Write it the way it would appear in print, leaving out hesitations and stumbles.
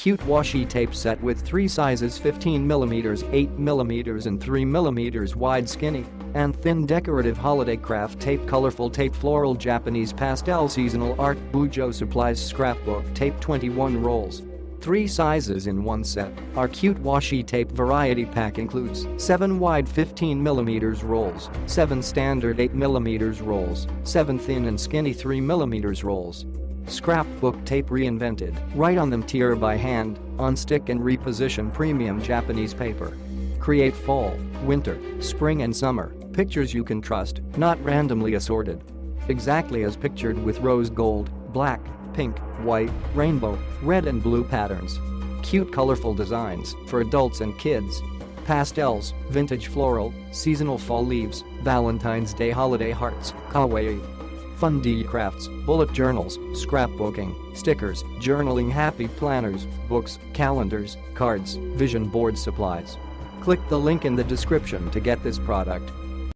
Cute washi tape set with 3 sizes 15mm, 8mm and 3mm wide skinny and thin decorative holiday craft tape colorful tape floral Japanese pastel seasonal art Bujo supplies scrapbook tape 21 rolls. 3 sizes in one set. Our cute washi tape variety pack includes 7 wide 15mm rolls, 7 standard 8mm rolls, 7 thin and skinny 3mm rolls. Scrapbook tape reinvented. Write on them tear by hand, Unstick and Reposition premium Japanese paper. Create fall, winter, spring and summer pictures you can trust, not randomly assorted. Exactly as pictured with rose gold, black, pink, white, rainbow, red and blue patterns. Cute colorful designs for adults and kids. Pastels, vintage floral, seasonal fall leaves, Valentine's Day holiday hearts, kawaii. Fun crafts, bullet journals, scrapbooking, stickers, journaling happy planners, books, calendars, cards, vision board supplies. Click the link in the description to get this product.